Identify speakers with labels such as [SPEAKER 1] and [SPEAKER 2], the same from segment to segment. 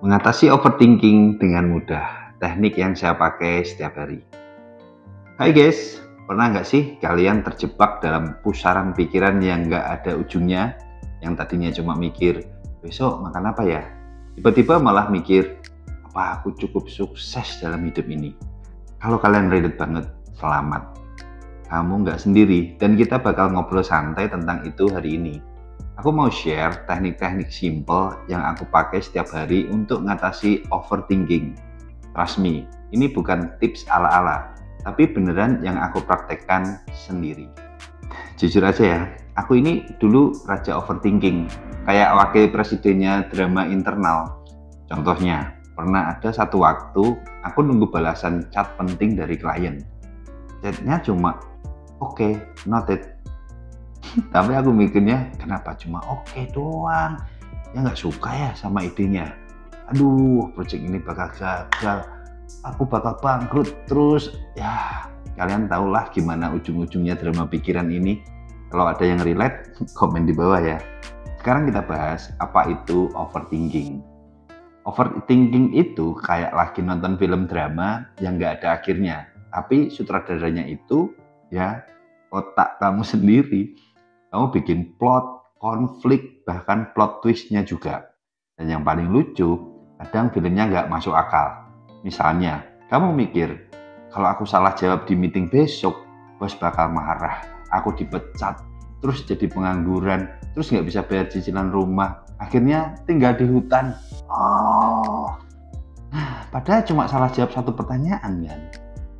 [SPEAKER 1] Mengatasi overthinking dengan mudah, teknik yang saya pakai setiap hari. Hai guys, pernah nggak sih kalian terjebak dalam pusaran pikiran yang nggak ada ujungnya? Yang tadinya cuma mikir, besok makan apa ya? Tiba-tiba malah mikir, apa aku cukup sukses dalam hidup ini? Kalau kalian relate banget, selamat. Kamu nggak sendiri, dan kita bakal ngobrol santai tentang itu hari ini. Aku mau share teknik-teknik simple yang aku pakai setiap hari untuk ngatasi overthinking. Trust me, ini bukan tips ala-ala, tapi beneran yang aku praktekkan sendiri. Jujur aja ya, aku ini dulu raja overthinking, kayak wakil presidennya drama internal. Contohnya, pernah ada satu waktu aku nunggu balasan chat penting dari klien. Chatnya cuma, oke, noted. Tapi aku mikirnya kenapa cuma oke doang, ya nggak suka ya sama idenya. Aduh, project ini bakal gagal, aku bakal bangkrut terus. Ya kalian tahulah gimana ujung-ujungnya drama pikiran ini. Kalau ada yang relate, komen di bawah ya. Sekarang kita bahas apa itu overthinking. Overthinking itu kayak lagi nonton film drama yang nggak ada akhirnya, tapi sutradaranya itu ya otak kamu sendiri. Kamu bikin plot, konflik, bahkan plot twistnya juga. Dan yang paling lucu, kadang filmnya nggak masuk akal. Misalnya, kamu mikir, kalau aku salah jawab di meeting besok, bos bakal marah, aku dipecat, terus jadi pengangguran, terus nggak bisa bayar cicilan rumah, akhirnya tinggal di hutan. Padahal cuma salah jawab satu pertanyaan kan.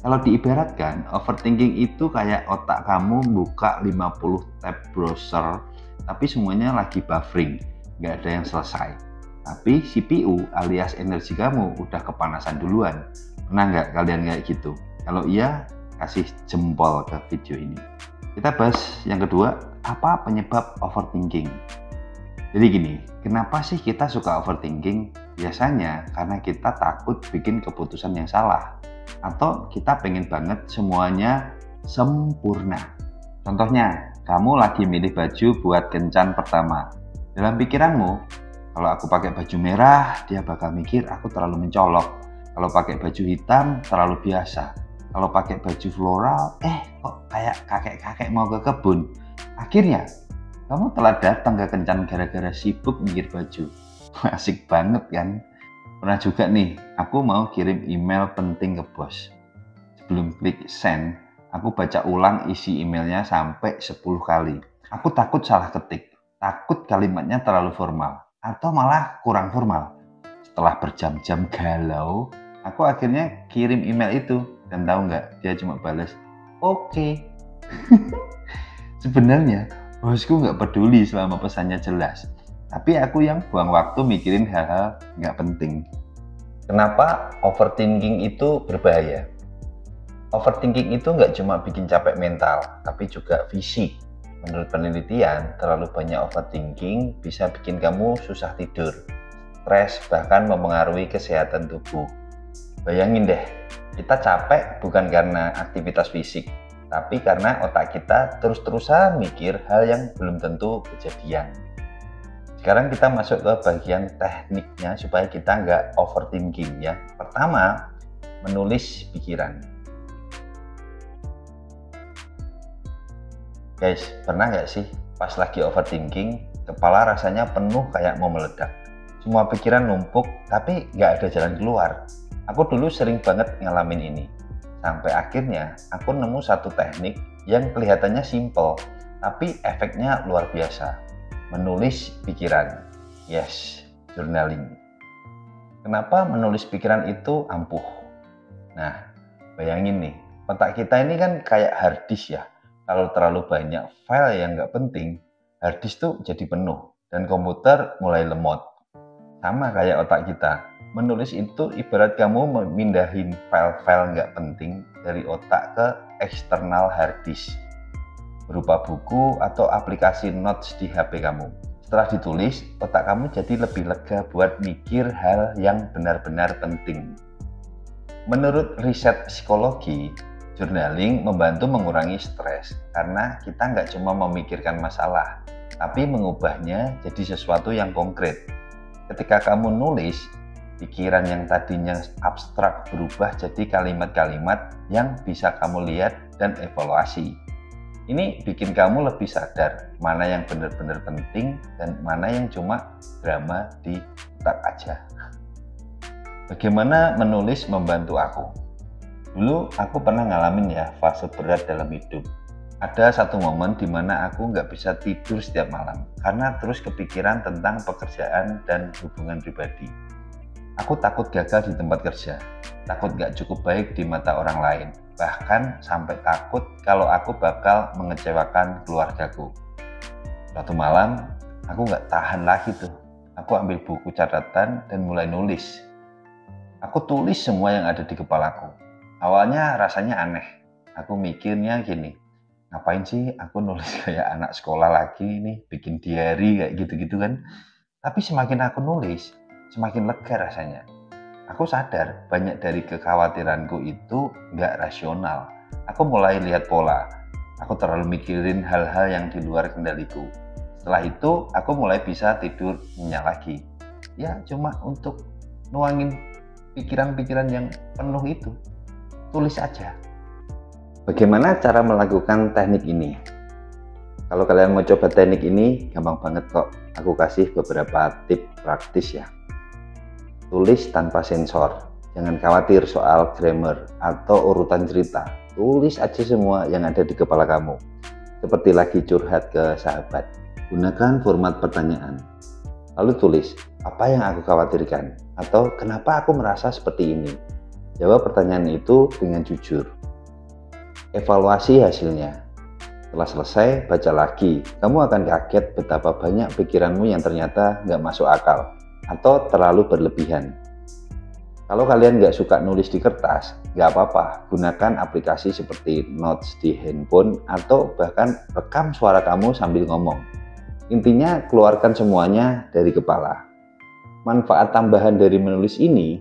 [SPEAKER 1] Kalau diibaratkan, overthinking itu kayak otak kamu buka 50 tab browser, tapi semuanya lagi buffering, nggak ada yang selesai. Tapi CPU alias energi kamu udah kepanasan duluan. Pernah nggak kalian kayak gitu? Kalau iya, kasih jempol ke video ini. Kita bahas yang kedua, apa penyebab overthinking? Jadi gini, kenapa sih kita suka overthinking? Biasanya karena kita takut bikin keputusan yang salah. Atau kita pengen banget semuanya sempurna. Contohnya, kamu lagi milih baju buat kencan pertama. Dalam pikiranmu, kalau aku pakai baju merah, dia bakal mikir aku terlalu mencolok. Kalau pakai baju hitam, terlalu biasa. Kalau pakai baju floral, kok kayak kakek-kakek mau ke kebun. Akhirnya, kamu telah datang ke kencan gara-gara sibuk mikir baju. Asik banget kan? Pernah juga nih, aku mau kirim email penting ke bos. Sebelum klik send, aku baca ulang isi emailnya sampai 10 kali. Aku takut salah ketik, takut kalimatnya terlalu formal, atau malah kurang formal. Setelah berjam-jam galau, aku akhirnya kirim email itu. Dan tahu nggak, dia cuma balas, oke. Sebenarnya, bosku nggak peduli selama pesannya jelas. Tapi aku yang buang waktu mikirin hal-hal nggak penting. Kenapa overthinking itu berbahaya? Overthinking itu nggak cuma bikin capek mental, tapi juga fisik. Menurut penelitian, terlalu banyak overthinking bisa bikin kamu susah tidur, stres, bahkan mempengaruhi kesehatan tubuh. Bayangin deh, kita capek bukan karena aktivitas fisik, tapi karena otak kita terus-terusan mikir hal yang belum tentu kejadian. Sekarang kita masuk ke bagian tekniknya supaya kita nggak overthinking ya. Pertama, menulis pikiran. Guys, pernah nggak sih pas lagi overthinking, kepala rasanya penuh kayak mau meledak. Semua pikiran numpuk, tapi nggak ada jalan keluar. Aku dulu sering banget ngalamin ini. Sampai akhirnya aku nemu satu teknik yang kelihatannya simple, tapi efeknya luar biasa. Menulis pikiran. Yes, journaling. Kenapa menulis pikiran itu ampuh? Nah, bayangin nih, otak kita ini kan kayak hard disk ya. Kalau terlalu banyak file yang nggak penting, hard disk tuh jadi penuh dan komputer mulai lemot. Sama kayak otak kita. Menulis itu ibarat kamu memindahin file-file nggak penting dari otak ke eksternal hard disk, berupa buku atau aplikasi notes di HP kamu. Setelah ditulis, otak kamu jadi lebih lega buat mikir hal yang benar-benar penting. Menurut riset psikologi, journaling membantu mengurangi stres karena kita nggak cuma memikirkan masalah, tapi mengubahnya jadi sesuatu yang konkret. Ketika kamu nulis, Pikiran yang tadinya abstrak berubah jadi kalimat-kalimat yang bisa kamu lihat dan evaluasi. Ini bikin kamu lebih sadar mana yang benar-benar penting dan mana yang cuma drama di otak aja. Bagaimana menulis membantu aku? Dulu aku pernah ngalamin ya fase berat dalam hidup. Ada satu momen di mana aku nggak bisa tidur setiap malam karena terus kepikiran tentang pekerjaan dan hubungan pribadi. Aku takut gagal di tempat kerja, takut gak cukup baik di mata orang lain, bahkan sampai takut kalau aku bakal mengecewakan keluargaku. Suatu malam, aku gak tahan lagi tuh. Aku ambil buku catatan dan mulai nulis. Aku tulis semua yang ada di kepalaku. Awalnya rasanya aneh. Aku mikirnya gini, ngapain sih aku nulis kayak anak sekolah lagi nih, bikin diary kayak gitu-gitu kan. Tapi semakin aku nulis, semakin lega rasanya. Aku sadar banyak dari kekhawatiranku itu nggak rasional. Aku mulai lihat pola. Aku terlalu mikirin hal-hal yang di luar kendaliku. Setelah itu, aku mulai bisa tidur nyenyak lagi. Ya, cuma untuk nuangin pikiran-pikiran yang penuh itu. Tulis aja. Bagaimana cara melakukan teknik ini? Kalau kalian mau coba teknik ini, gampang banget kok. Aku kasih beberapa tips praktis ya. Tulis tanpa sensor, jangan khawatir soal grammar atau urutan cerita. Tulis aja semua yang ada di kepala kamu, seperti lagi curhat ke sahabat. Gunakan format pertanyaan, lalu tulis, apa yang aku khawatirkan? Atau kenapa aku merasa seperti ini? Jawab pertanyaan itu dengan jujur. Evaluasi hasilnya. Setelah selesai, baca lagi. Kamu akan kaget betapa banyak pikiranmu yang ternyata nggak masuk akal atau terlalu berlebihan. Kalau kalian nggak suka nulis di kertas, nggak apa-apa, gunakan aplikasi seperti Notes di handphone atau bahkan rekam suara kamu sambil ngomong. Intinya keluarkan semuanya dari kepala. Manfaat tambahan dari menulis ini,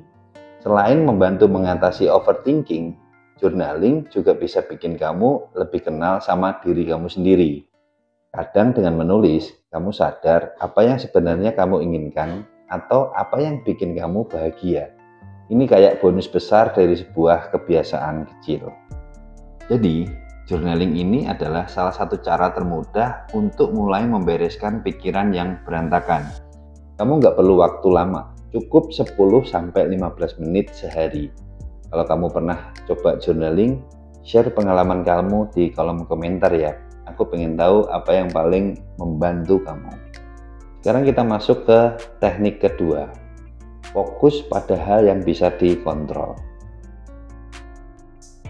[SPEAKER 1] selain membantu mengatasi overthinking, journaling juga bisa bikin kamu lebih kenal sama diri kamu sendiri. Kadang dengan menulis, kamu sadar apa yang sebenarnya kamu inginkan atau apa yang bikin kamu bahagia. Ini kayak bonus besar dari sebuah kebiasaan kecil. Jadi, journaling ini adalah salah satu cara termudah untuk mulai membereskan pikiran yang berantakan. Kamu nggak perlu waktu lama, cukup 10-15 menit sehari. Kalau kamu pernah coba journaling, share pengalaman kamu di kolom komentar ya. Aku pengen tahu apa yang paling membantu kamu. Sekarang kita masuk ke teknik kedua. Fokus pada hal yang bisa dikontrol.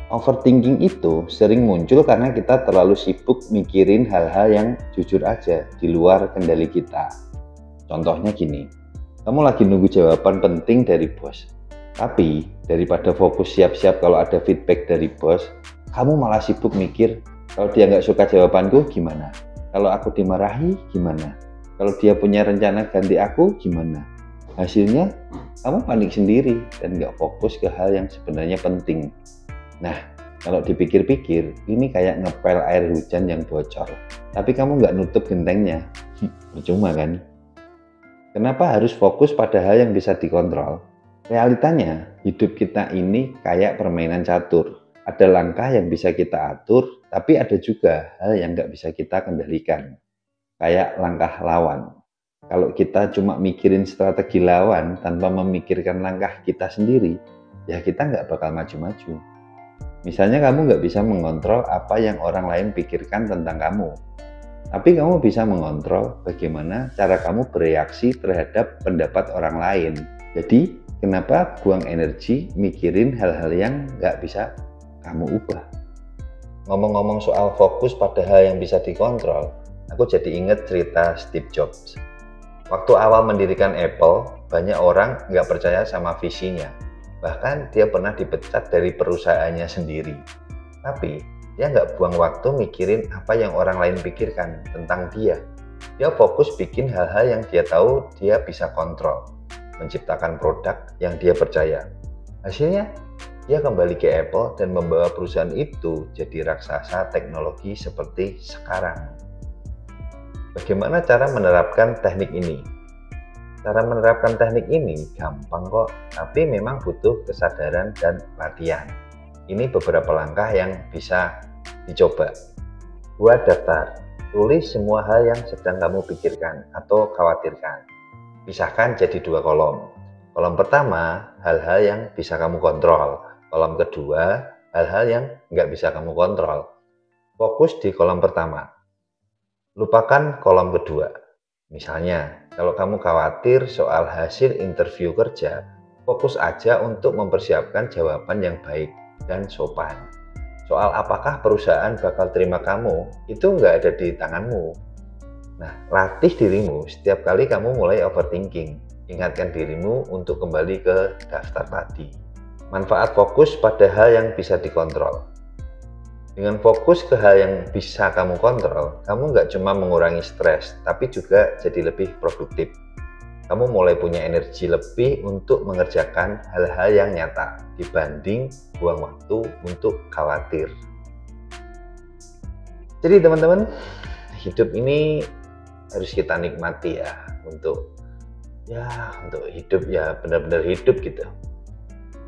[SPEAKER 1] Overthinking itu sering muncul karena kita terlalu sibuk mikirin hal-hal yang jujur aja di luar kendali kita. Contohnya gini, kamu lagi nunggu jawaban penting dari bos. Tapi daripada fokus siap-siap kalau ada feedback dari bos, kamu malah sibuk mikir, kalau dia nggak suka jawabanku gimana? Kalau aku dimarahi gimana? Kalau dia punya rencana ganti aku gimana? Hasilnya kamu panik sendiri dan nggak fokus ke hal yang sebenarnya penting. Nah, kalau dipikir-pikir, ini kayak ngepel air hujan yang bocor. Tapi kamu nggak nutup gentengnya. Percuma kan? Kenapa harus fokus pada hal yang bisa dikontrol? Realitanya, hidup kita ini kayak permainan catur. Ada langkah yang bisa kita atur, tapi ada juga hal yang nggak bisa kita kendalikan. Kayak langkah lawan. Kalau kita cuma mikirin strategi lawan tanpa memikirkan langkah kita sendiri, ya kita nggak bakal maju-maju. Misalnya kamu nggak bisa mengontrol apa yang orang lain pikirkan tentang kamu, tapi kamu bisa mengontrol bagaimana cara kamu bereaksi terhadap pendapat orang lain. Jadi, kenapa buang energi mikirin hal-hal yang nggak bisa kamu ubah? Ngomong-ngomong soal fokus pada hal yang bisa dikontrol, aku jadi ingat cerita Steve Jobs. Waktu awal mendirikan Apple, banyak orang nggak percaya sama visinya. Bahkan dia pernah dipecat dari perusahaannya sendiri. Tapi dia nggak buang waktu mikirin apa yang orang lain pikirkan tentang dia. Dia fokus bikin hal-hal yang dia tahu dia bisa kontrol, menciptakan produk yang dia percaya. Hasilnya, dia kembali ke Apple dan membawa perusahaan itu jadi raksasa teknologi seperti sekarang. Bagaimana cara menerapkan teknik ini? Cara menerapkan teknik ini gampang kok, tapi memang butuh kesadaran dan latihan. Ini beberapa langkah yang bisa dicoba. Buat daftar, tulis semua hal yang sedang kamu pikirkan atau khawatirkan. Pisahkan jadi 2 kolom. Kolom pertama, hal-hal yang bisa kamu kontrol. Kolom kedua, hal-hal yang nggak bisa kamu kontrol. Fokus di kolom pertama. Lupakan kolom kedua. Misalnya, kalau kamu khawatir soal hasil interview kerja, fokus aja untuk mempersiapkan jawaban yang baik dan sopan. Soal apakah perusahaan bakal terima kamu, itu nggak ada di tanganmu. Nah, latih dirimu setiap kali kamu mulai overthinking. Ingatkan dirimu untuk kembali ke daftar tadi. Manfaat fokus pada hal yang bisa dikontrol. Dengan fokus ke hal yang bisa kamu kontrol, kamu nggak cuma mengurangi stres, tapi juga jadi lebih produktif. Kamu mulai punya energi lebih untuk mengerjakan hal-hal yang nyata dibanding buang waktu untuk khawatir. Jadi teman-teman, hidup ini harus kita nikmati ya, untuk hidup ya, benar-benar hidup gitu.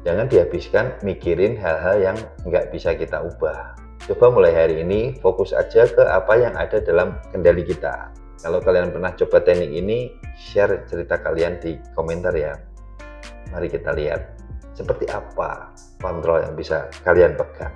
[SPEAKER 1] Jangan dihabiskan mikirin hal-hal yang nggak bisa kita ubah. Coba mulai hari ini fokus aja ke apa yang ada dalam kendali kita. Kalau kalian pernah coba teknik ini, share cerita kalian di komentar ya. Mari kita lihat seperti apa kontrol yang bisa kalian pegang.